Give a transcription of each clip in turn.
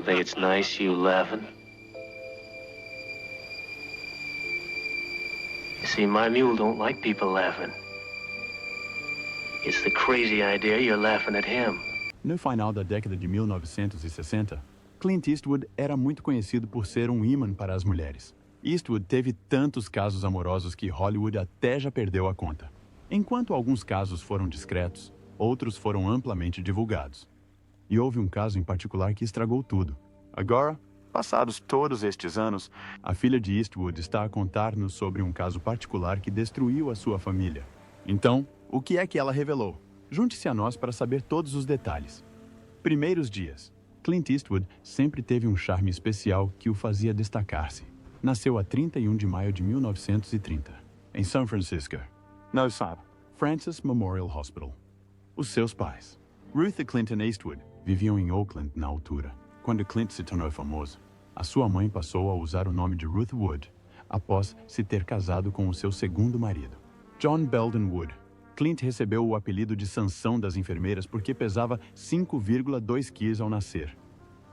Think it's nice you laughing? You see, my mule don't like people laughing. It's the crazy idea you're laughing at him. No final da década de 1960, Clint Eastwood era muito conhecido por ser um ímã para as mulheres. Eastwood teve tantos casos amorosos que Hollywood até já perdeu a conta. Enquanto alguns casos foram discretos, outros foram amplamente divulgados. E houve um caso em particular que estragou tudo. Agora, passados todos estes anos, a filha de Eastwood está a contar-nos sobre um caso particular que destruiu a sua família. Então, o que é que ela revelou? Junte-se a nós para saber todos os detalhes. Primeiros dias. Clint Eastwood sempre teve um charme especial que o fazia destacar-se. Nasceu a 31 de maio de 1930, em São Francisco. Não sabe. Francis Memorial Hospital. Os seus pais, Ruth e Clinton Eastwood, viviam em Oakland na altura. Quando Clint se tornou famoso, a sua mãe passou a usar o nome de Ruth Wood, após se ter casado com o seu segundo marido, John Belden Wood. Clint recebeu o apelido de Sansão das enfermeiras porque pesava 5,2 quilos ao nascer.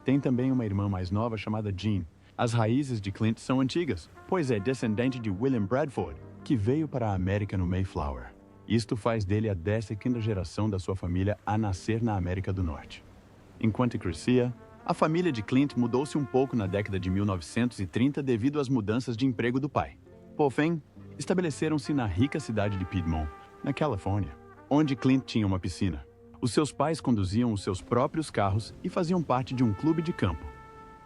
Tem também uma irmã mais nova chamada Jean. As raízes de Clint são antigas, pois é descendente de William Bradford, que veio para a América no Mayflower. Isto faz dele a 10ª geração da sua família a nascer na América do Norte. Enquanto crescia, a família de Clint mudou-se um pouco na década de 1930 devido às mudanças de emprego do pai. Por fim, estabeleceram-se na rica cidade de Piedmont, na Califórnia, onde Clint tinha uma piscina. Os seus pais conduziam os seus próprios carros e faziam parte de um clube de campo.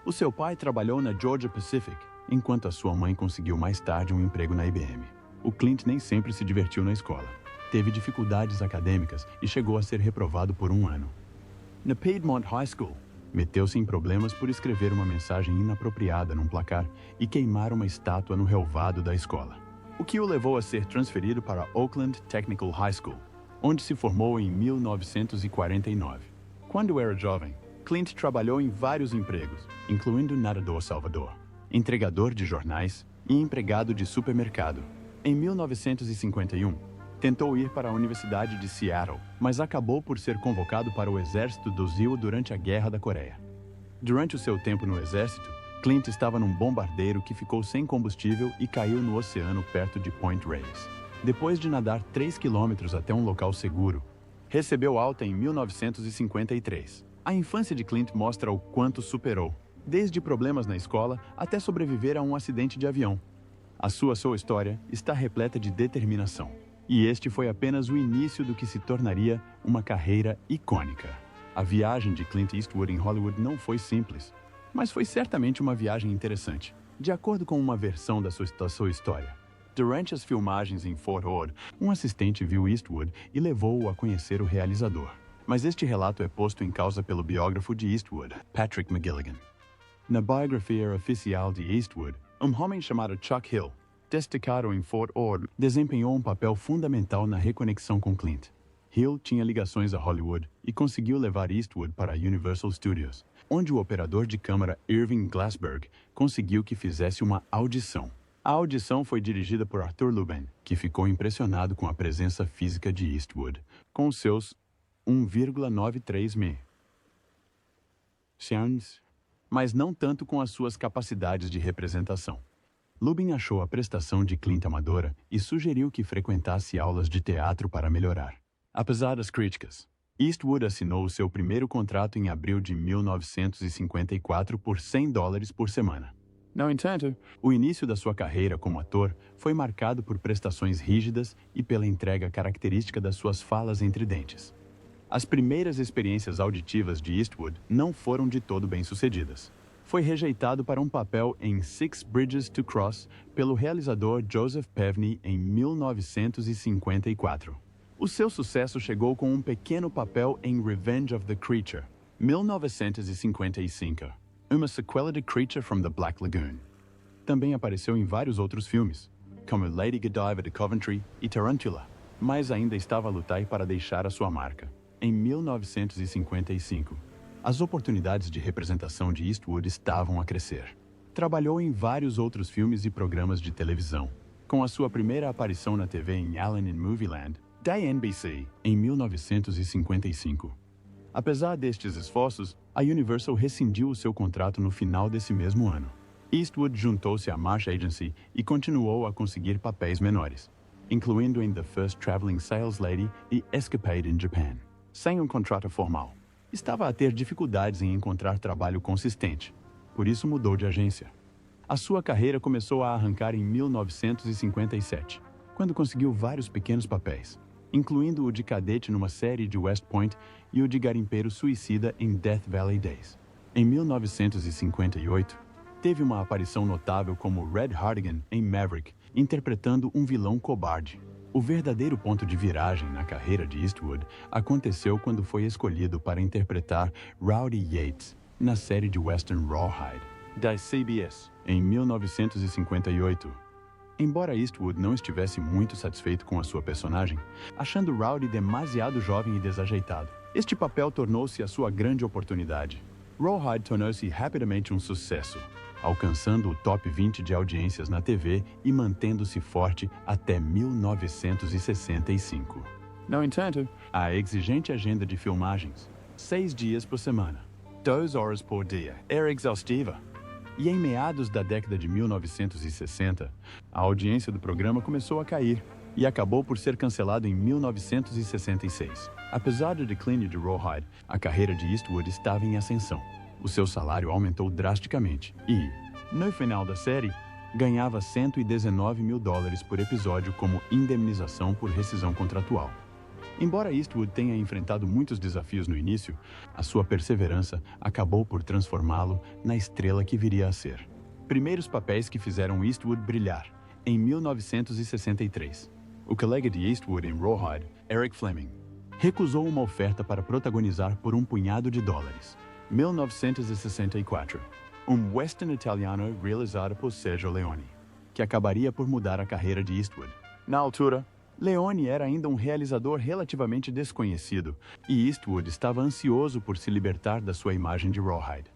O seu pai trabalhou na Georgia Pacific, enquanto a sua mãe conseguiu mais tarde um emprego na IBM. O Clint nem sempre se divertiu na escola. Teve dificuldades acadêmicas e chegou a ser reprovado por um ano. Na Piedmont High School, meteu-se em problemas por escrever uma mensagem inapropriada num placar e queimar uma estátua no relvado da escola, o que o levou a ser transferido para Oakland Technical High School, onde se formou em 1949. Quando era jovem, Clint trabalhou em vários empregos, incluindo nadador salvador, entregador de jornais e empregado de supermercado. Em 1951, tentou ir para a Universidade de Seattle, mas acabou por ser convocado para o exército do ZIL durante a Guerra da Coreia. Durante o seu tempo no exército, Clint estava num bombardeiro que ficou sem combustível e caiu no oceano perto de Point Reyes. Depois de nadar 3 quilômetros até um local seguro, recebeu alta em 1953. A infância de Clint mostra o quanto superou, desde problemas na escola até sobreviver a um acidente de avião. A sua história está repleta de determinação. E este foi apenas o início do que se tornaria uma carreira icônica. A viagem de Clint Eastwood em Hollywood não foi simples, mas foi certamente uma viagem interessante, de acordo com uma versão da sua história. Durante as filmagens em Fort Ord, um assistente viu Eastwood e levou-o a conhecer o realizador. Mas este relato é posto em causa pelo biógrafo de Eastwood, Patrick McGilligan. Na biografia oficial de Eastwood, um homem chamado Chuck Hill, destacado em Fort Ord, desempenhou um papel fundamental na reconexão com Clint. Hill tinha ligações a Hollywood e conseguiu levar Eastwood para a Universal Studios, onde o operador de câmera Irving Glassberg conseguiu que fizesse uma audição. A audição foi dirigida por Arthur Lubin, que ficou impressionado com a presença física de Eastwood, com os seus 1,93 seans, mas não tanto com as suas capacidades de representação. Lubin achou a prestação de Clint amadora e sugeriu que frequentasse aulas de teatro para melhorar. Apesar das críticas, Eastwood assinou o seu primeiro contrato em abril de 1954 por $100 por semana. No entanto, o início da sua carreira como ator foi marcado por prestações rígidas e pela entrega característica das suas falas entre dentes. As primeiras experiências auditivas de Eastwood não foram de todo bem-sucedidas. Foi rejeitado para um papel em Six Bridges to Cross pelo realizador Joseph Pevney em 1954. O seu sucesso chegou com um pequeno papel em Revenge of the Creature, 1955, uma sequela de Creature from the Black Lagoon. Também apareceu em vários outros filmes, como Lady Godiva de Coventry e Tarantula, mas ainda estava a lutar para deixar a sua marca. Em 1955, as oportunidades de representação de Eastwood estavam a crescer. Trabalhou em vários outros filmes e programas de televisão, com a sua primeira aparição na TV em Allen in Movieland, da NBC, em 1955. Apesar destes esforços, a Universal rescindiu o seu contrato no final desse mesmo ano. Eastwood juntou-se à Marsh Agency e continuou a conseguir papéis menores, incluindo em The First Traveling Sales Lady e Escapade in Japan. Sem um contrato formal, estava a ter dificuldades em encontrar trabalho consistente, por isso mudou de agência. A sua carreira começou a arrancar em 1957, quando conseguiu vários pequenos papéis, incluindo o de cadete numa série de West Point e o de garimpeiro suicida em Death Valley Days. Em 1958, teve uma aparição notável como Red Hartigan em Maverick, interpretando um vilão cobarde. O verdadeiro ponto de viragem na carreira de Eastwood aconteceu quando foi escolhido para interpretar Rowdy Yates na série de western Rawhide, da CBS, em 1958. Embora Eastwood não estivesse muito satisfeito com a sua personagem, achando Rowdy demasiado jovem e desajeitado, este papel tornou-se a sua grande oportunidade. Rawhide tornou-se rapidamente um sucesso, alcançando o top 20 de audiências na TV e mantendo-se forte até 1965. No entanto, a exigente agenda de filmagens, 6 dias por semana, 2 horas por dia, era exaustiva. E em meados da década de 1960, a audiência do programa começou a cair e acabou por ser cancelado em 1966. Apesar do declínio de Rawhide, a carreira de Eastwood estava em ascensão. O seu salário aumentou drasticamente e, no final da série, ganhava $119 mil por episódio como indemnização por rescisão contratual. Embora Eastwood tenha enfrentado muitos desafios no início, a sua perseverança acabou por transformá-lo na estrela que viria a ser. Primeiros papéis que fizeram Eastwood brilhar. Em 1963, o colega de Eastwood em Rawhide, Eric Fleming, recusou uma oferta para protagonizar por $1 punhado. 1964, um western italiano realizado por Sergio Leone, que acabaria por mudar a carreira de Eastwood. Na altura, Leone era ainda um realizador relativamente desconhecido, e Eastwood estava ansioso por se libertar da sua imagem de Rawhide.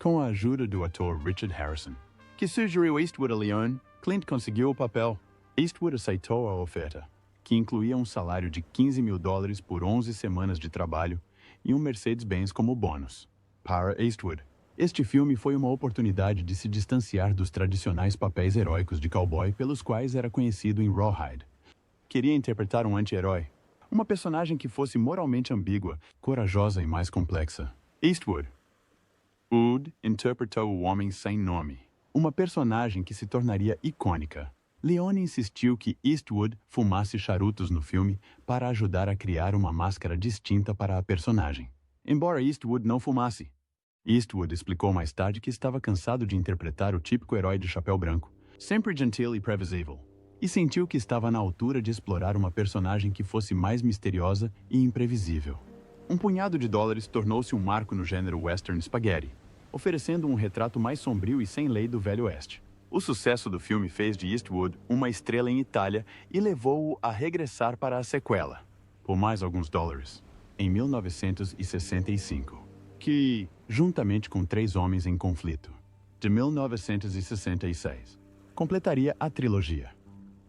Com a ajuda do ator Richard Harrison, que sugeriu Eastwood a Leone, Clint conseguiu o papel. Eastwood aceitou a oferta, que incluía um salário de $15 mil por 11 semanas de trabalho e um Mercedes-Benz como bônus. Para Eastwood, este filme foi uma oportunidade de se distanciar dos tradicionais papéis heróicos de cowboy pelos quais era conhecido em Rawhide. Queria interpretar um anti-herói, uma personagem que fosse moralmente ambígua, corajosa e mais complexa. Eastwood interpretou o Homem Sem Nome, uma personagem que se tornaria icônica. Leone insistiu que Eastwood fumasse charutos no filme para ajudar a criar uma máscara distinta para a personagem, embora Eastwood não fumasse. Eastwood explicou mais tarde que estava cansado de interpretar o típico herói de chapéu branco, sempre gentil e previsível, e sentiu que estava na altura de explorar uma personagem que fosse mais misteriosa e imprevisível. $1 punhado tornou-se um marco no gênero western spaghetti, oferecendo um retrato mais sombrio e sem lei do Velho Oeste. O sucesso do filme fez de Eastwood uma estrela em Itália e levou-o a regressar para a sequela, por mais alguns dólares, em 1965, que, juntamente com 3 Homens em Conflito, de 1966, completaria a trilogia.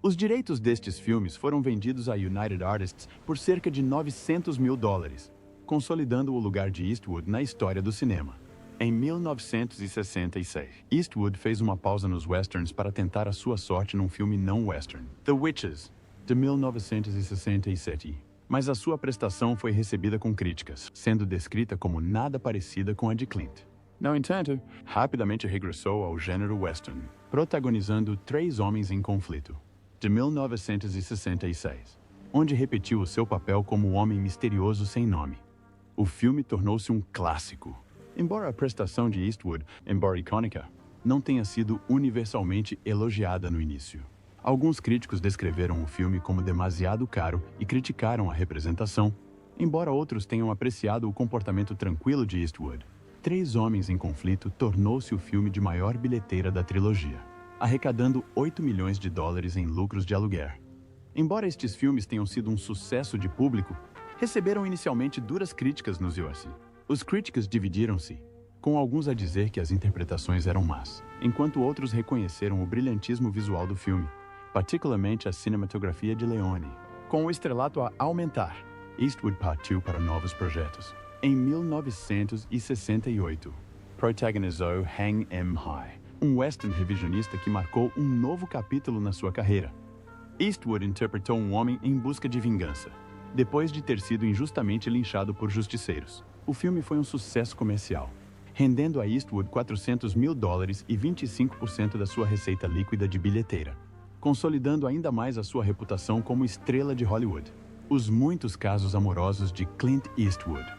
Os direitos destes filmes foram vendidos à United Artists por cerca de $900 mil, consolidando o lugar de Eastwood na história do cinema. Em 1966, Eastwood fez uma pausa nos westerns para tentar a sua sorte num filme não western, The Witches, de 1967. Mas a sua prestação foi recebida com críticas, sendo descrita como nada parecida com a de Clint. No entanto, rapidamente regressou ao gênero western, protagonizando 3 Homens em Conflito, de 1966, onde repetiu o seu papel como o Homem Misterioso Sem Nome. O filme tornou-se um clássico. Embora a prestação de Eastwood, embora icônica, não tenha sido universalmente elogiada no início. Alguns críticos descreveram o filme como demasiado caro e criticaram a representação, embora outros tenham apreciado o comportamento tranquilo de Eastwood. 3 Homens em Conflito tornou-se o filme de maior bilheteira da trilogia, arrecadando $8 milhões em lucros de aluguer. Embora estes filmes tenham sido um sucesso de público, receberam inicialmente duras críticas nos US. Os críticos dividiram-se, com alguns a dizer que as interpretações eram más, enquanto outros reconheceram o brilhantismo visual do filme, particularmente a cinematografia de Leone. Com o estrelato a aumentar, Eastwood partiu para novos projetos. Em 1968, protagonizou Hang 'Em High, um western revisionista que marcou um novo capítulo na sua carreira. Eastwood interpretou um homem em busca de vingança, depois de ter sido injustamente linchado por justiceiros. O filme foi um sucesso comercial, rendendo a Eastwood $400 mil e 25% da sua receita líquida de bilheteira, consolidando ainda mais a sua reputação como estrela de Hollywood. Os muitos casos amorosos de Clint Eastwood.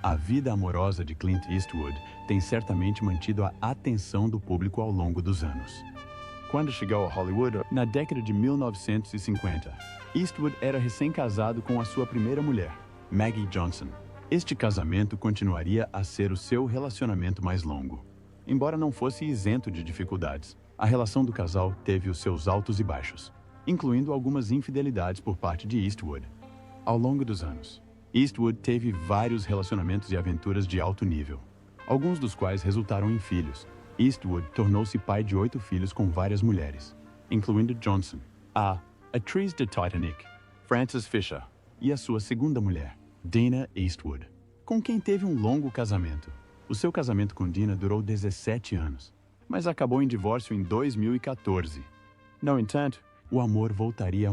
A vida amorosa de Clint Eastwood tem certamente mantido a atenção do público ao longo dos anos. Quando chegou a Hollywood, na década de 1950, Eastwood era recém-casado com a sua primeira mulher, Maggie Johnson. Este casamento continuaria a ser o seu relacionamento mais longo. Embora não fosse isento de dificuldades, a relação do casal teve os seus altos e baixos, incluindo algumas infidelidades por parte de Eastwood. Ao longo dos anos, Eastwood teve vários relacionamentos e aventuras de alto nível, alguns dos quais resultaram em filhos. Eastwood tornou-se pai de 8 filhos com várias mulheres, incluindo Johnson, a atriz de Titanic, Frances Fisher, e a sua segunda mulher, Dina Eastwood, com quem teve um longo casamento. O seu casamento com Dina durou 17 anos, mas acabou em divórcio em 2014. No entanto, o amor voltaria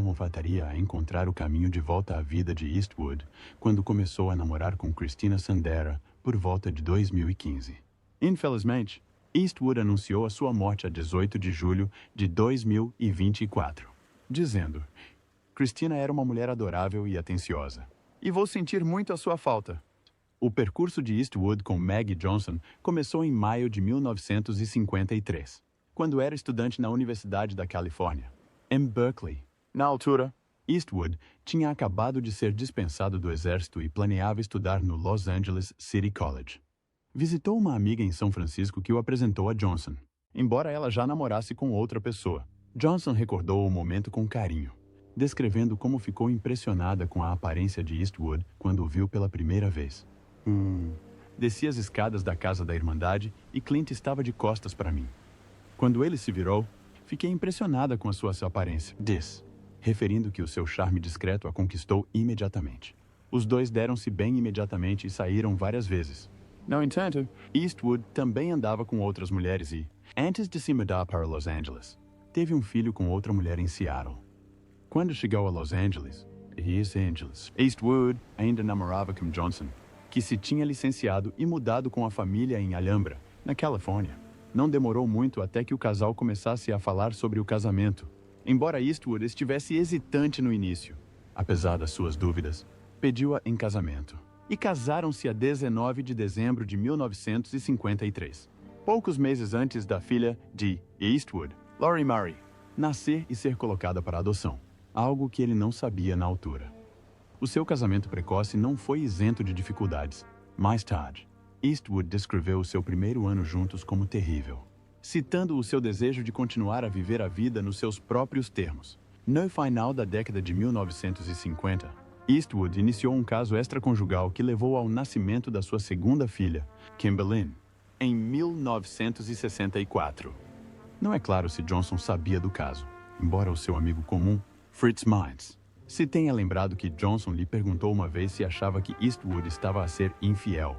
a encontrar o caminho de volta à vida de Eastwood quando começou a namorar com Christina Sandera por volta de 2015. Infelizmente, Eastwood anunciou a sua morte a 18 de julho de 2024, dizendo: "Christina era uma mulher adorável e atenciosa, e vou sentir muito a sua falta." O percurso de Eastwood com Maggie Johnson começou em maio de 1953, quando era estudante na Universidade da Califórnia, em Berkeley. Na altura, Eastwood tinha acabado de ser dispensado do exército e planeava estudar no Los Angeles City College. Visitou uma amiga em São Francisco que o apresentou a Johnson, embora ela já namorasse com outra pessoa. Johnson recordou o momento com carinho, descrevendo como ficou impressionada com a aparência de Eastwood quando o viu pela primeira vez. Desci as escadas da casa da Irmandade e Clint estava de costas para mim. Quando ele se virou, fiquei impressionada com a sua aparência, disse, referindo que o seu charme discreto a conquistou imediatamente. Os dois deram-se bem imediatamente e saíram várias vezes. No entanto, Eastwood também andava com outras mulheres e, antes de se mudar para Los Angeles, teve um filho com outra mulher em Seattle. Quando chegou a Los Angeles, Eastwood ainda namorava com Johnson, que se tinha licenciado e mudado com a família em Alhambra, na Califórnia. Não demorou muito até que o casal começasse a falar sobre o casamento, embora Eastwood estivesse hesitante no início. Apesar das suas dúvidas, pediu-a em casamento. E casaram-se a 19 de dezembro de 1953, poucos meses antes da filha de Eastwood, Lori Murray, nascer e ser colocada para adoção, algo que ele não sabia na altura. O seu casamento precoce não foi isento de dificuldades. Mais tarde, Eastwood descreveu o seu primeiro ano juntos como terrível, citando o seu desejo de continuar a viver a vida nos seus próprios termos. No final da década de 1950, Eastwood iniciou um caso extraconjugal que levou ao nascimento da sua segunda filha, Kimberlyn, em 1964. Não é claro se Johnson sabia do caso, embora o seu amigo comum, Fritz Mines, se tenha lembrado que Johnson lhe perguntou uma vez se achava que Eastwood estava a ser infiel.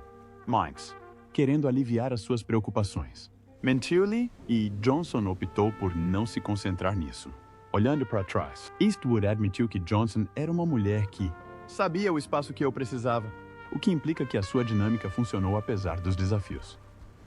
Mines, querendo aliviar as suas preocupações, mentiu-lhe e Johnson optou por não se concentrar nisso. Olhando para trás, Eastwood admitiu que Johnson era uma mulher que sabia o espaço que eu precisava, o que implica que a sua dinâmica funcionou apesar dos desafios.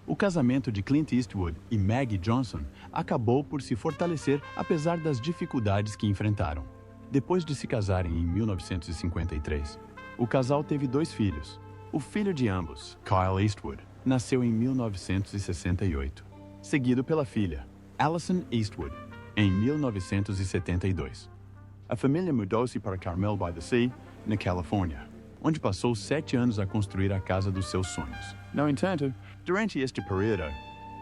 O casamento de Clint Eastwood e Maggie Johnson acabou por se fortalecer apesar das dificuldades que enfrentaram. Depois de se casarem em 1953, o casal teve 2 filhos. O filho de ambos, Kyle Eastwood, nasceu em 1968, seguido pela filha, Allison Eastwood, em 1972. A família mudou-se para Carmel by the Sea, na Califórnia, onde passou 7 anos a construir a casa dos seus sonhos. No entanto, durante este período,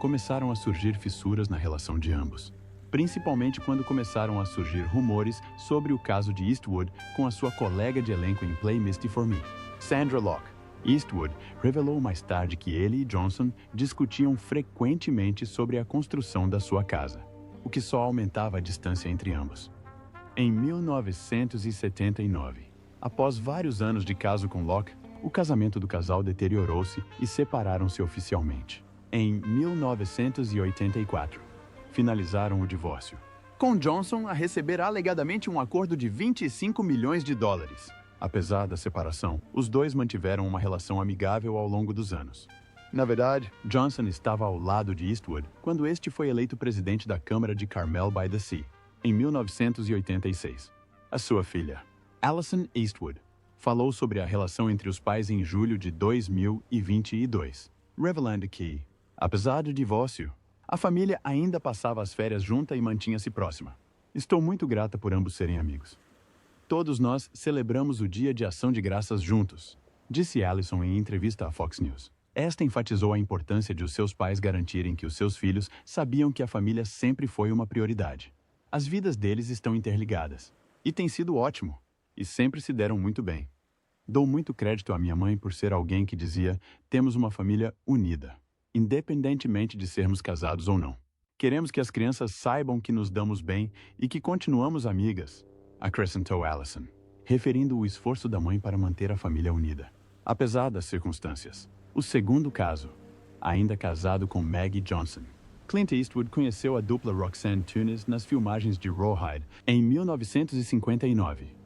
começaram a surgir fissuras na relação de ambos, principalmente quando começaram a surgir rumores sobre o caso de Eastwood com a sua colega de elenco em Play Misty for Me, Sandra Locke. Eastwood revelou mais tarde que ele e Johnson discutiam frequentemente sobre a construção da sua casa, o que só aumentava a distância entre ambos. Em 1979, após vários anos de caso com Locke, O casamento do casal deteriorou-se e separaram-se oficialmente. Em 1984, finalizaram o divórcio, com Johnson a receber alegadamente um acordo de 25 milhões de dólares. Apesar da separação, os dois mantiveram uma relação amigável ao longo dos anos. Na verdade, Johnson estava ao lado de Eastwood quando este foi eleito presidente da Câmara de Carmel by the Sea, em 1986. A sua filha, Alison Eastwood, falou sobre a relação entre os pais em julho de 2022, revelando que, apesar do divórcio, a família ainda passava as férias junta e mantinha-se próxima. Estou muito grata por ambos serem amigos. Todos nós celebramos o Dia de Ação de Graças juntos, disse Allison em entrevista à Fox News. Esta enfatizou a importância de os seus pais garantirem que os seus filhos sabiam que a família sempre foi uma prioridade. As vidas deles estão interligadas. E tem sido ótimo. E sempre se deram muito bem. Dou muito crédito à minha mãe por ser alguém que dizia: temos uma família unida, independentemente de sermos casados ou não. Queremos que as crianças saibam que nos damos bem e que continuamos amigas, acrescentou Allison, referindo o esforço da mãe para manter a família unida, apesar das circunstâncias. O segundo caso, ainda casado com Maggie Johnson. Clint Eastwood conheceu a dupla Roxanne Tunis nas filmagens de Rawhide em 1959.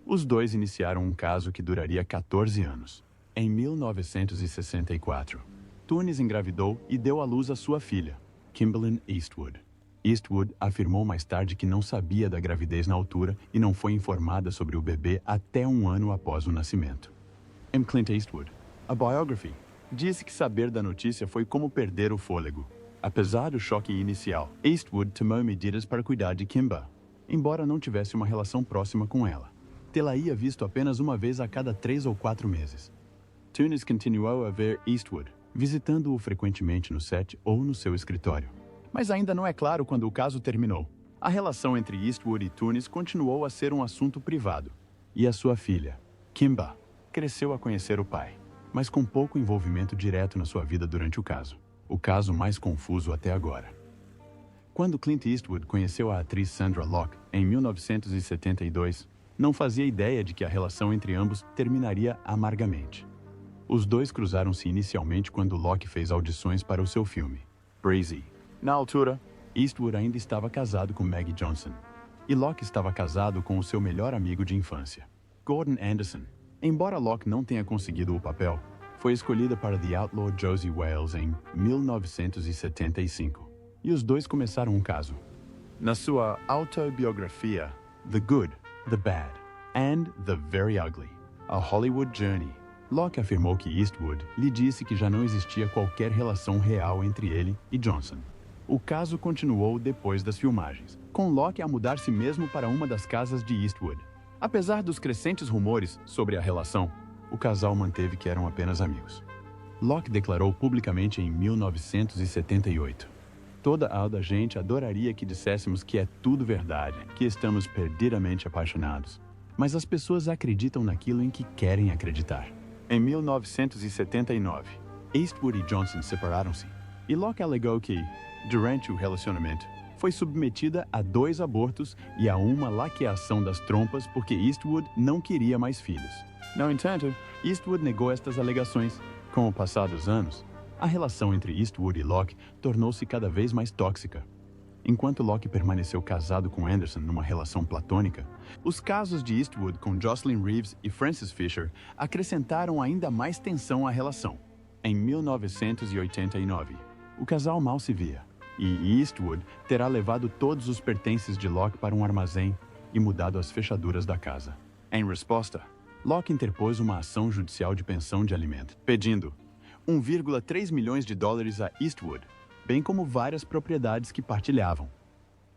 Os dois iniciaram um caso que duraria 14 anos. Em 1964, Tunis engravidou e deu à luz a sua filha, Kimberlyn Eastwood. Eastwood afirmou mais tarde que não sabia da gravidez na altura e não foi informada sobre o bebê até um ano após o nascimento. M. Clint Eastwood, a Biography, disse que saber da notícia foi como perder o fôlego. Apesar do choque inicial, Eastwood tomou medidas para cuidar de Kimba, embora não tivesse uma relação próxima com ela. Tê-la-ia visto apenas uma vez a cada 3 ou 4 meses. Tunis continuou a ver Eastwood, visitando-o frequentemente no set ou no seu escritório. Mas ainda não é claro quando o caso terminou. A relação entre Eastwood e Tunis continuou a ser um assunto privado. E a sua filha, Kimba, cresceu a conhecer o pai, mas com pouco envolvimento direto na sua vida durante o caso mais confuso até agora. Quando Clint Eastwood conheceu a atriz Sandra Locke em 1972, não fazia ideia de que a relação entre ambos terminaria amargamente. Os dois cruzaram-se inicialmente quando Locke fez audições para o seu filme, Breezy. Na altura, Eastwood ainda estava casado com Maggie Johnson, e Locke estava casado com o seu melhor amigo de infância, Gordon Anderson. Embora Locke não tenha conseguido o papel, foi escolhida para The Outlaw Josie Wales em 1975, e os dois começaram um caso. Na sua autobiografia, The Good, The Bad, and The Very Ugly, A Hollywood Journey, Locke afirmou que Eastwood lhe disse que já não existia qualquer relação real entre ele e Johnson. O caso continuou depois das filmagens, com Locke a mudar-se mesmo para uma das casas de Eastwood. Apesar dos crescentes rumores sobre a relação, o casal manteve que eram apenas amigos. Locke declarou publicamente em 1978: toda a gente adoraria que disséssemos que é tudo verdade, que estamos perdidamente apaixonados. Mas as pessoas acreditam naquilo em que querem acreditar. Em 1979, Eastwood e Johnson separaram-se, e Locke alegou que, durante o relacionamento, foi submetida a 2 abortos e a uma laqueação das trompas porque Eastwood não queria mais filhos. No entanto, Eastwood negou estas alegações. Com o passar dos anos, a relação entre Eastwood e Locke tornou-se cada vez mais tóxica. Enquanto Locke permaneceu casado com Anderson numa relação platônica, os casos de Eastwood com Jocelyn Reeves e Frances Fisher acrescentaram ainda mais tensão à relação. Em 1989, o casal mal se via, e Eastwood terá levado todos os pertences de Locke para um armazém e mudado as fechaduras da casa. Em resposta, Locke interpôs uma ação judicial de pensão de alimentos, pedindo 1,3 milhões de dólares a Eastwood, bem como várias propriedades que partilhavam.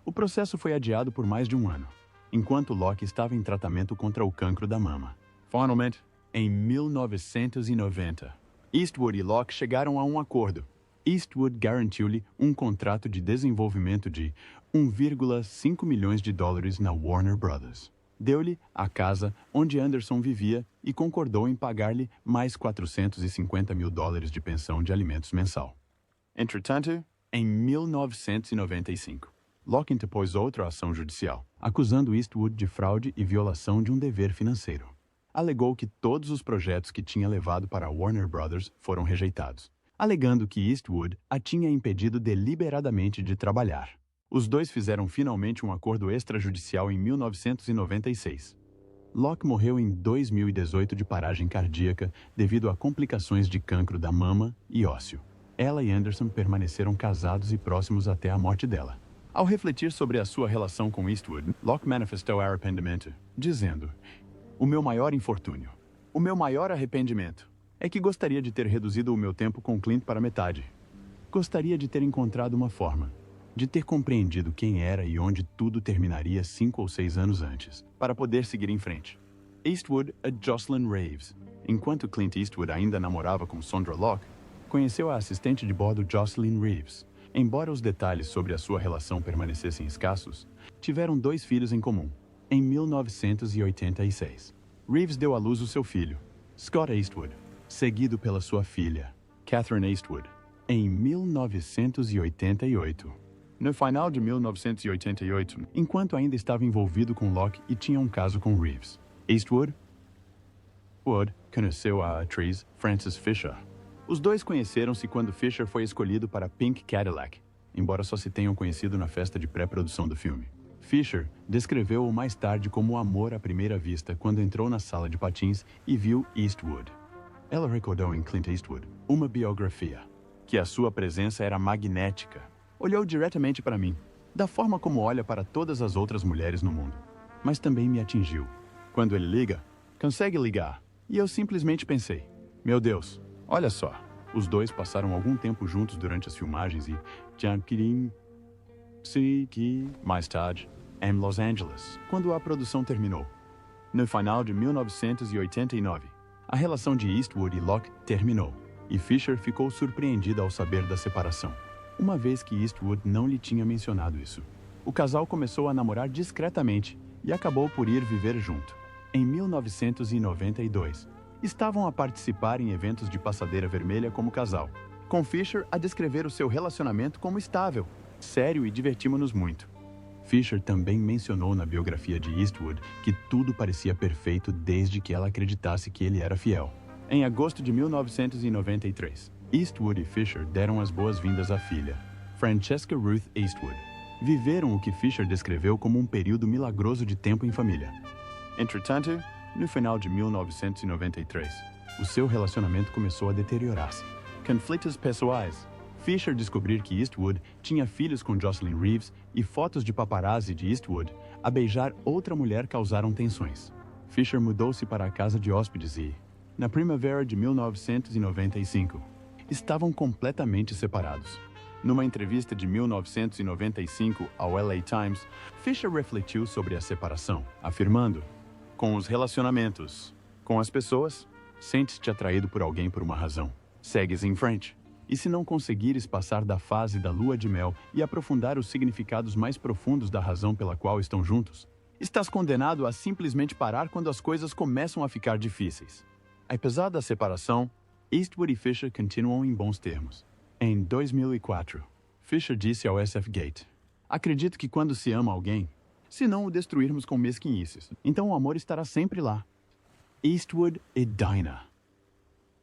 O processo foi adiado por mais de um ano, enquanto Locke estava em tratamento contra o cancro da mama. Finalmente, em 1990, Eastwood e Locke chegaram a um acordo. Eastwood garantiu-lhe um contrato de desenvolvimento de 1,5 milhões de dólares na Warner Brothers. Deu-lhe a casa onde Anderson vivia e concordou em pagar-lhe mais 450 mil dólares de pensão de alimentos mensal. Entretanto, em 1995, Locke interpôs outra ação judicial, acusando Eastwood de fraude e violação de um dever financeiro. alegou que todos os projetos que tinha levado para a Warner Brothers foram rejeitados, alegando que Eastwood a tinha impedido deliberadamente de trabalhar. Os dois fizeram finalmente um acordo extrajudicial em 1996. Locke morreu em 2018 de paragem cardíaca devido a complicações de cancro da mama e ósseo. Ela e Anderson permaneceram casados e próximos até a morte dela. Ao refletir sobre a sua relação com Eastwood, Locke manifestou arrependimento, dizendo: "O meu maior infortúnio, o meu maior arrependimento, é que gostaria de ter reduzido o meu tempo com Clint para metade. Gostaria de ter encontrado uma forma, de ter compreendido quem era e onde tudo terminaria 5 ou 6 anos antes, para poder seguir em frente." Eastwood a Jocelyn Reeves. Enquanto Clint Eastwood ainda namorava com Sondra Locke, conheceu a assistente de bordo Jocelyn Reeves. Embora os detalhes sobre a sua relação permanecessem escassos, tiveram 2 filhos em comum. Em 1986, Reeves deu à luz o seu filho, Scott Eastwood, seguido pela sua filha, Catherine Eastwood, em 1988. No final de 1988, enquanto ainda estava envolvido com Locke e tinha um caso com Reeves, Eastwood conheceu a atriz Frances Fisher. Os dois conheceram-se quando Fisher foi escolhido para Pink Cadillac, embora só se tenham conhecido na festa de pré-produção do filme. Fisher descreveu-o mais tarde como amor à primeira vista quando entrou na sala de patins e viu Eastwood. Ela recordou em Clint Eastwood uma biografia, que a sua presença era magnética. Olhou diretamente para mim, da forma como olha para todas as outras mulheres no mundo, mas também me atingiu. Quando ele liga, consegue ligar, e eu simplesmente pensei: meu Deus, olha só. Os dois passaram algum tempo juntos durante as filmagens e mais tarde, em Los Angeles, quando a produção terminou. No final de 1989, a relação de Eastwood e Locke terminou, e Fisher ficou surpreendida ao saber da separação, uma vez que Eastwood não lhe tinha mencionado isso. O casal começou a namorar discretamente e acabou por ir viver junto. Em 1992, estavam a participar em eventos de passadeira vermelha como casal, com Fisher a descrever o seu relacionamento como estável, sério e divertimos-nos muito. Fisher também mencionou na biografia de Eastwood que tudo parecia perfeito desde que ela acreditasse que ele era fiel. Em agosto de 1993, Eastwood e Fisher deram as boas-vindas à filha, Francesca Ruth Eastwood. Viveram o que Fisher descreveu como um período milagroso de tempo em família. Entretanto, no final de 1993, o seu relacionamento começou a deteriorar-se. Conflitos pessoais. Fisher descobriu que Eastwood tinha filhos com Jocelyn Reeves e fotos de paparazzi de Eastwood a beijar outra mulher causaram tensões. Fisher mudou-se para a casa de hóspedes e, na primavera de 1995, estavam completamente separados. Numa entrevista de 1995 ao LA Times, Fisher refletiu sobre a separação, afirmando: "Com os relacionamentos, com as pessoas, sentes-te atraído por alguém por uma razão. Segues em frente. E se não conseguires passar da fase da lua de mel e aprofundar os significados mais profundos da razão pela qual estão juntos, estás condenado a simplesmente parar quando as coisas começam a ficar difíceis." Apesar da separação, Eastwood e Fisher continuam em bons termos. Em 2004, Fisher disse ao SF Gate: "Acredito que quando se ama alguém, se não o destruirmos com mesquinhices, então o amor estará sempre lá." Eastwood e Dinah.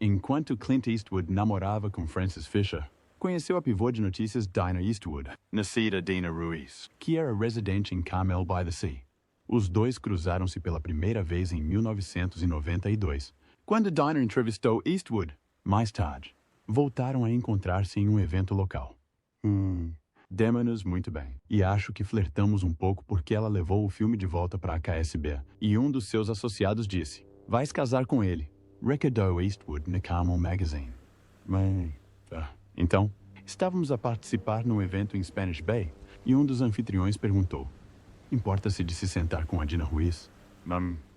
Enquanto Clint Eastwood namorava com Frances Fisher, conheceu a pivô de notícias Dinah Eastwood, nascida Dina Ruiz, que era residente em Carmel by the Sea. Os dois cruzaram-se pela primeira vez em 1992, quando Dinah entrevistou Eastwood. Mais tarde, voltaram a encontrar-se em um evento local. Demos-nos muito bem, e acho que flertamos um pouco porque ela levou o filme de volta para a KSB, e um dos seus associados disse: "Vais casar com ele." Recordou Eastwood na Carmel Magazine. Então, estávamos a participar num evento em Spanish Bay, e um dos anfitriões perguntou: "Importa-se de se sentar com a Dina Ruiz?"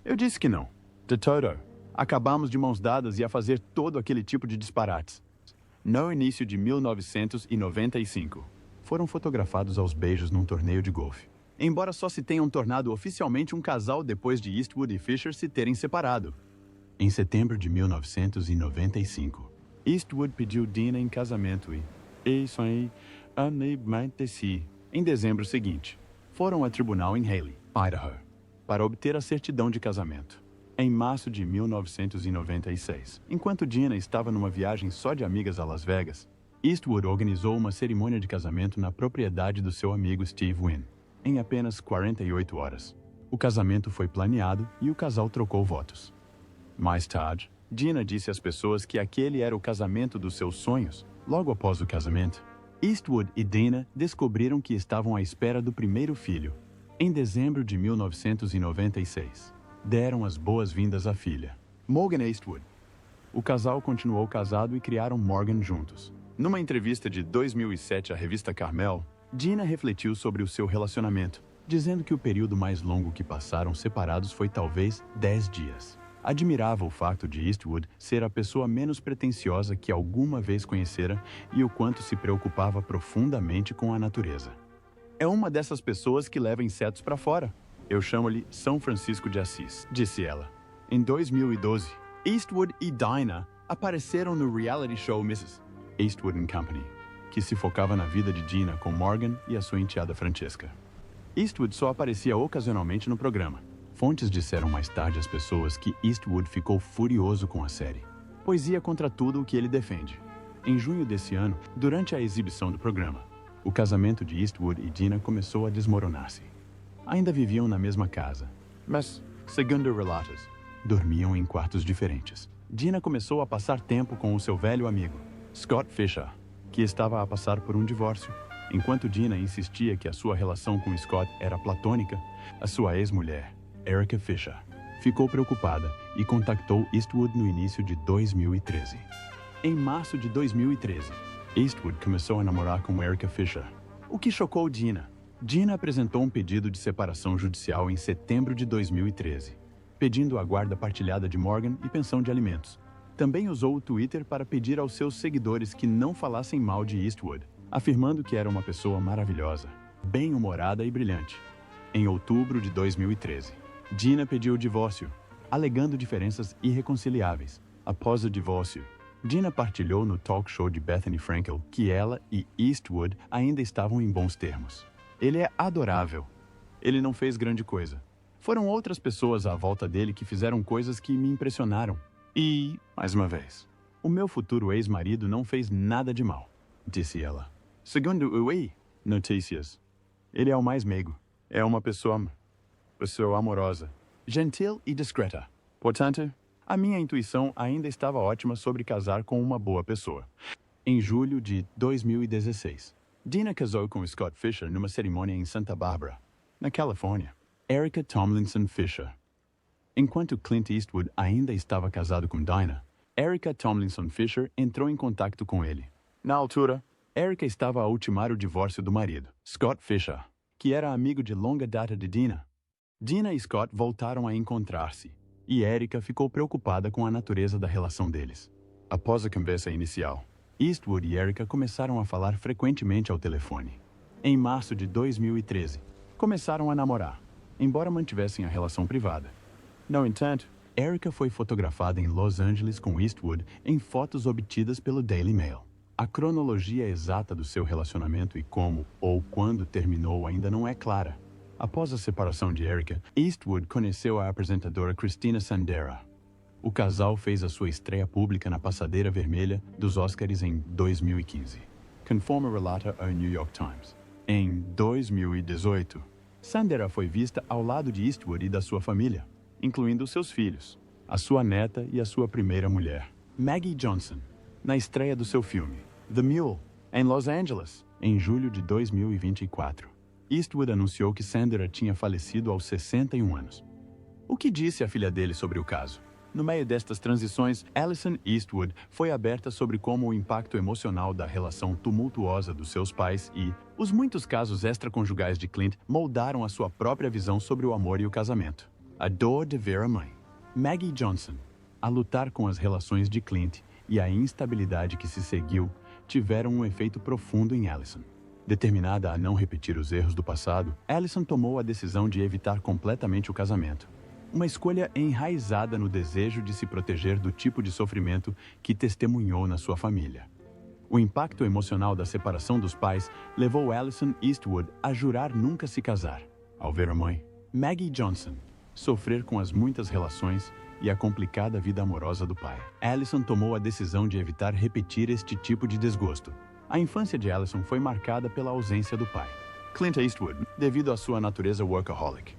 Eu disse que não. De todo. Acabamos de mãos dadas e a fazer todo aquele tipo de disparates. No início de 1995, foram fotografados aos beijos num torneio de golfe. Embora só se tenham tornado oficialmente um casal depois de Eastwood e Fisher se terem separado. Em setembro de 1995, Eastwood pediu Dina em casamento e isso aí, em dezembro seguinte, foram a tribunal em Haley, Idaho, para obter a certidão de casamento. Em março de 1996, enquanto Dina estava numa viagem só de amigas a Las Vegas, Eastwood organizou uma cerimônia de casamento na propriedade do seu amigo Steve Wynn. Em apenas 48 horas, o casamento foi planeado e o casal trocou votos. Mais tarde, Dina disse às pessoas que aquele era o casamento dos seus sonhos. Logo após o casamento, Eastwood e Dina descobriram que estavam à espera do primeiro filho. Em dezembro de 1996, deram as boas-vindas à filha, Morgan Eastwood. O casal continuou casado e criaram Morgan juntos. Numa entrevista de 2007 à revista Carmel, Dina refletiu sobre o seu relacionamento, dizendo que o período mais longo que passaram separados foi talvez 10 dias. Admirava o fato de Eastwood ser a pessoa menos pretensiosa que alguma vez conhecera e o quanto se preocupava profundamente com a natureza. É uma dessas pessoas que leva insetos para fora. Eu chamo-lhe São Francisco de Assis, disse ela. Em 2012, Eastwood e Dinah apareceram no reality show Mrs. Eastwood & Company, que se focava na vida de Dina com Morgan e a sua enteada Francesca. Eastwood só aparecia ocasionalmente no programa. Fontes disseram mais tarde às pessoas que Eastwood ficou furioso com a série, pois ia contra tudo o que ele defende. Em junho desse ano, durante a exibição do programa, o casamento de Eastwood e Dina começou a desmoronar-se. Ainda viviam na mesma casa, mas, segundo relatos, dormiam em quartos diferentes. Dina começou a passar tempo com o seu velho amigo, Scott Fisher, que estava a passar por um divórcio. Enquanto Dina insistia que a sua relação com Scott era platônica, a sua ex-mulher, Erica Fisher, ficou preocupada e contactou Eastwood no início de 2013. Em março de 2013, Eastwood começou a namorar com Erica Fisher, o que chocou Dina. Dina apresentou um pedido de separação judicial em setembro de 2013, pedindo a guarda partilhada de Morgan e pensão de alimentos. Também usou o Twitter para pedir aos seus seguidores que não falassem mal de Eastwood, afirmando que era uma pessoa maravilhosa, bem-humorada e brilhante. Em outubro de 2013, Dina pediu o divórcio, alegando diferenças irreconciliáveis. Após o divórcio, Dina partilhou no talk show de Bethany Frankel que ela e Eastwood ainda estavam em bons termos. Ele é adorável. Ele não fez grande coisa. Foram outras pessoas à volta dele que fizeram coisas que me impressionaram. E, mais uma vez, o meu futuro ex-marido não fez nada de mal, disse ela. Segundo o Notícias, ele é o mais meigo. É uma pessoa amorosa, gentil e discreta. Portanto, a minha intuição ainda estava ótima sobre casar com uma boa pessoa. Em julho de 2016, Dina casou com Scott Fisher numa cerimônia em Santa Bárbara, na Califórnia. Erica Tomlinson Fisher. Enquanto Clint Eastwood ainda estava casado com Dinah, Erica Tomlinson Fisher entrou em contato com ele. Na altura, Erica estava a ultimar o divórcio do marido, Scott Fisher, que era amigo de longa data de Dina. Dina e Scott voltaram a encontrar-se, e Erica ficou preocupada com a natureza da relação deles. Após a conversa inicial, Eastwood e Erica começaram a falar frequentemente ao telefone. Em março de 2013, começaram a namorar, embora mantivessem a relação privada. No entanto, Erica foi fotografada em Los Angeles com Eastwood em fotos obtidas pelo Daily Mail. A cronologia exata do seu relacionamento e como ou quando terminou ainda não é clara. Após a separação de Erica, Eastwood conheceu a apresentadora Christina Sandera. O casal fez a sua estreia pública na passadeira vermelha dos Oscars em 2015, conforme relata o New York Times. Em 2018, Sandera foi vista ao lado de Eastwood e da sua família, incluindo seus filhos, a sua neta e a sua primeira mulher, Maggie Johnson, na estreia do seu filme, The Mule, em Los Angeles, em julho de 2024. Eastwood anunciou que Sandera tinha falecido aos 61 anos. O que disse a filha dele sobre o caso? No meio destas transições, Alison Eastwood foi aberta sobre como o impacto emocional da relação tumultuosa dos seus pais e os muitos casos extraconjugais de Clint moldaram a sua própria visão sobre o amor e o casamento. A dor de ver a mãe, Maggie Johnson, a lutar com as relações de Clint e a instabilidade que se seguiu, tiveram um efeito profundo em Alison. Determinada a não repetir os erros do passado, Alison tomou a decisão de evitar completamente o casamento. Uma escolha enraizada no desejo de se proteger do tipo de sofrimento que testemunhou na sua família. O impacto emocional da separação dos pais levou Alison Eastwood a jurar nunca se casar. Ao ver a mãe, Maggie Johnson, sofrer com as muitas relações e a complicada vida amorosa do pai. Allison tomou a decisão de evitar repetir este tipo de desgosto. A infância de Allison foi marcada pela ausência do pai. Clint Eastwood, devido à sua natureza workaholic,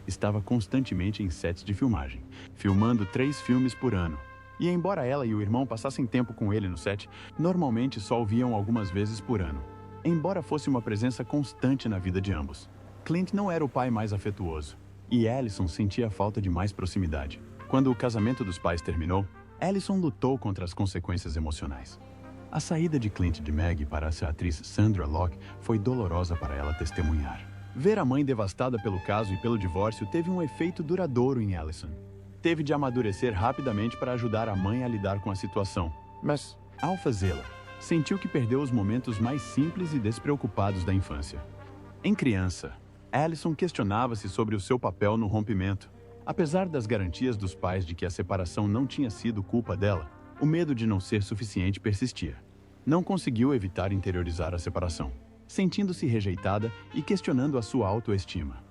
estava constantemente em sets de filmagem, filmando 3 filmes por ano. E embora ela e o irmão passassem tempo com ele no set, normalmente só o viam algumas vezes por ano. Embora fosse uma presença constante na vida de ambos, Clint não era o pai mais afetuoso, e Allison sentia falta de mais proximidade. Quando o casamento dos pais terminou, Allison lutou contra as consequências emocionais. A saída de Clint de Maggie para a atriz Sandra Locke foi dolorosa para ela testemunhar. Ver a mãe devastada pelo caso e pelo divórcio teve um efeito duradouro em Allison. Teve de amadurecer rapidamente para ajudar a mãe a lidar com a situação. Mas, ao fazê-la, sentiu que perdeu os momentos mais simples e despreocupados da infância. Em criança, Allison questionava-se sobre o seu papel no rompimento. Apesar das garantias dos pais de que a separação não tinha sido culpa dela, o medo de não ser suficiente persistia. Não conseguiu evitar interiorizar a separação, sentindo-se rejeitada e questionando a sua autoestima.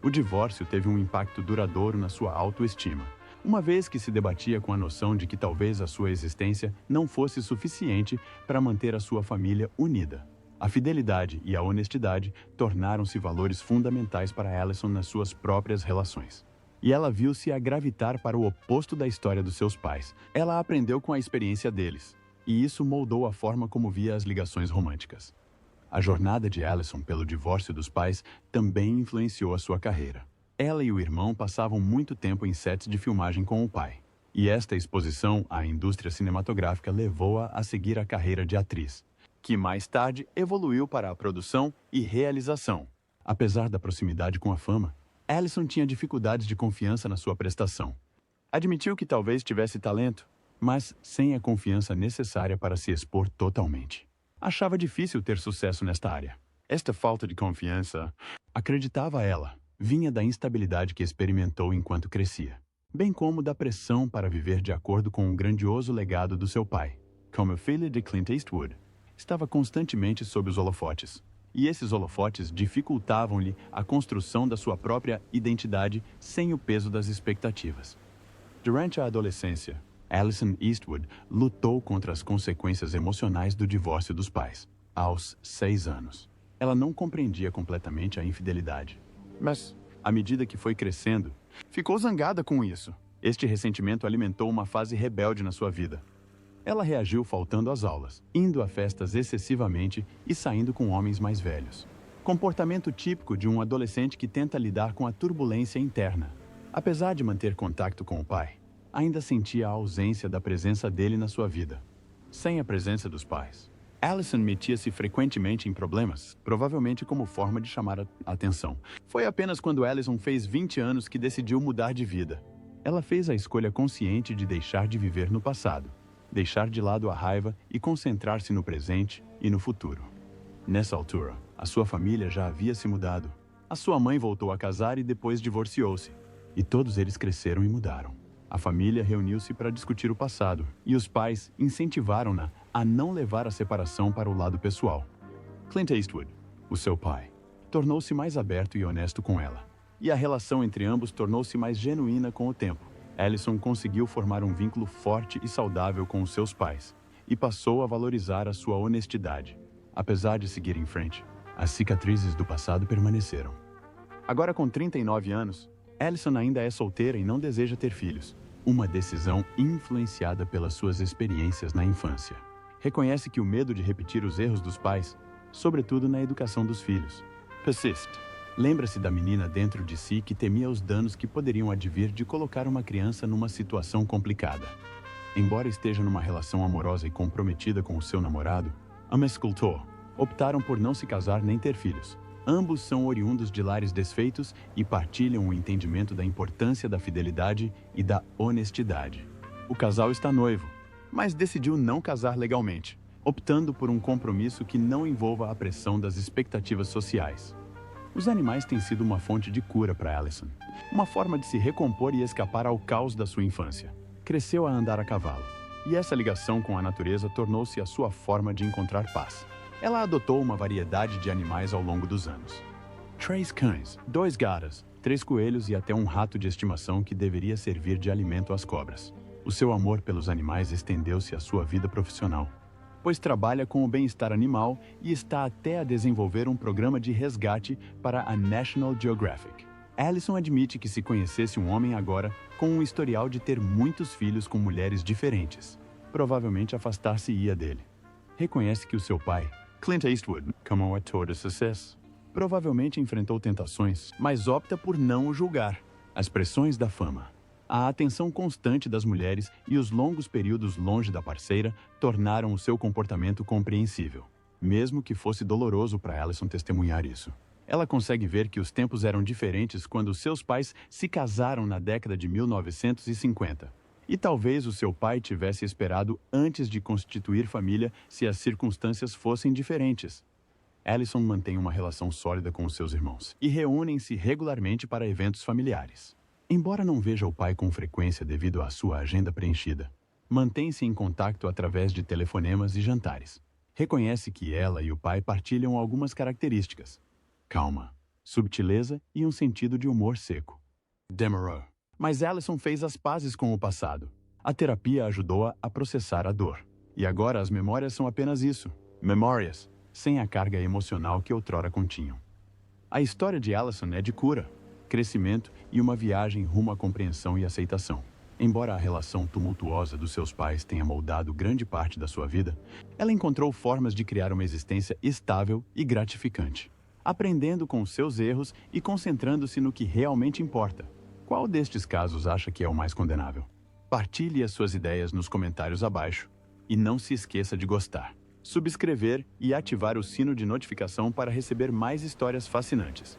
O divórcio teve um impacto duradouro na sua autoestima, uma vez que se debatia com a noção de que talvez a sua existência não fosse suficiente para manter a sua família unida. A fidelidade e a honestidade tornaram-se valores fundamentais para Allison nas suas próprias relações. E ela viu-se a gravitar para o oposto da história dos seus pais. Ela aprendeu com a experiência deles, e isso moldou a forma como via as ligações românticas. A jornada de Allison pelo divórcio dos pais também influenciou a sua carreira. Ela e o irmão passavam muito tempo em sets de filmagem com o pai, e esta exposição à indústria cinematográfica levou-a a seguir a carreira de atriz, que mais tarde evoluiu para a produção e realização. Apesar da proximidade com a fama, Allison tinha dificuldades de confiança na sua prestação. Admitiu que talvez tivesse talento, mas sem a confiança necessária para se expor totalmente. Achava difícil ter sucesso nesta área. Esta falta de confiança, acreditava ela, vinha da instabilidade que experimentou enquanto crescia, bem como da pressão para viver de acordo com o grandioso legado do seu pai. Como filha de Clint Eastwood, estava constantemente sob os holofotes, e esses holofotes dificultavam-lhe a construção da sua própria identidade sem o peso das expectativas. Durante a adolescência, Allison Eastwood lutou contra as consequências emocionais do divórcio dos pais. Aos 6 anos, ela não compreendia completamente a infidelidade. Mas, à medida que foi crescendo, ficou zangada com isso. Este ressentimento alimentou uma fase rebelde na sua vida. Ela reagiu faltando às aulas, indo a festas excessivamente e saindo com homens mais velhos. Comportamento típico de um adolescente que tenta lidar com a turbulência interna. Apesar de manter contato com o pai, ainda sentia a ausência da presença dele na sua vida. Sem a presença dos pais, Allison metia-se frequentemente em problemas, provavelmente como forma de chamar a atenção. Foi apenas quando Allison fez 20 anos que decidiu mudar de vida. Ela fez a escolha consciente de deixar de viver no passado, deixar de lado a raiva e concentrar-se no presente e no futuro. Nessa altura, a sua família já havia se mudado. A sua mãe voltou a casar e depois divorciou-se. E todos eles cresceram e mudaram. A família reuniu-se para discutir o passado, e os pais incentivaram-na a não levar a separação para o lado pessoal. Clint Eastwood, o seu pai, tornou-se mais aberto e honesto com ela, e a relação entre ambos tornou-se mais genuína com o tempo. Allison conseguiu formar um vínculo forte e saudável com os seus pais, e passou a valorizar a sua honestidade. Apesar de seguir em frente, as cicatrizes do passado permaneceram. Agora com 39 anos, Allison ainda é solteira e não deseja ter filhos. Uma decisão influenciada pelas suas experiências na infância. Reconhece que o medo de repetir os erros dos pais, sobretudo na educação dos filhos, persiste. Lembra-se da menina dentro de si que temia os danos que poderiam advir de colocar uma criança numa situação complicada. Embora esteja numa relação amorosa e comprometida com o seu namorado, ambos escultor, optaram por não se casar nem ter filhos. Ambos são oriundos de lares desfeitos e partilham o entendimento da importância da fidelidade e da honestidade. O casal está noivo, mas decidiu não casar legalmente, optando por um compromisso que não envolva a pressão das expectativas sociais. Os animais têm sido uma fonte de cura para Allison, uma forma de se recompor e escapar ao caos da sua infância. Cresceu a andar a cavalo, e essa ligação com a natureza tornou-se a sua forma de encontrar paz. Ela adotou uma variedade de animais ao longo dos anos. 3 cães, 2 gatas, 3 coelhos e até um rato de estimação que deveria servir de alimento às cobras. O seu amor pelos animais estendeu-se à sua vida profissional, pois trabalha com o bem-estar animal e está até a desenvolver um programa de resgate para a National Geographic. Allison admite que se conhecesse um homem agora com um historial de ter muitos filhos com mulheres diferentes, provavelmente afastar-se-ia dele. Reconhece que o seu pai, Clint Eastwood, como um ator de sucesso, provavelmente enfrentou tentações, mas opta por não o julgar. As pressões da fama, a atenção constante das mulheres e os longos períodos longe da parceira tornaram o seu comportamento compreensível, mesmo que fosse doloroso para Allison testemunhar isso. Ela consegue ver que os tempos eram diferentes quando seus pais se casaram na década de 1950. E talvez o seu pai tivesse esperado antes de constituir família se as circunstâncias fossem diferentes. Allison mantém uma relação sólida com os seus irmãos e reúnem-se regularmente para eventos familiares. Embora não veja o pai com frequência devido à sua agenda preenchida, mantém-se em contato através de telefonemas e jantares. Reconhece que ela e o pai partilham algumas características: calma, subtileza e um sentido de humor seco. Demereux. Mas Allison fez as pazes com o passado. A terapia ajudou-a a processar a dor. E agora as memórias são apenas isso, memórias, sem a carga emocional que outrora continham. A história de Allison é de cura, crescimento e uma viagem rumo à compreensão e aceitação. Embora a relação tumultuosa dos seus pais tenha moldado grande parte da sua vida, ela encontrou formas de criar uma existência estável e gratificante, aprendendo com seus erros e concentrando-se no que realmente importa. Qual destes casos acha que é o mais condenável? Partilhe as suas ideias nos comentários abaixo e não se esqueça de gostar, subscrever e ativar o sino de notificação para receber mais histórias fascinantes.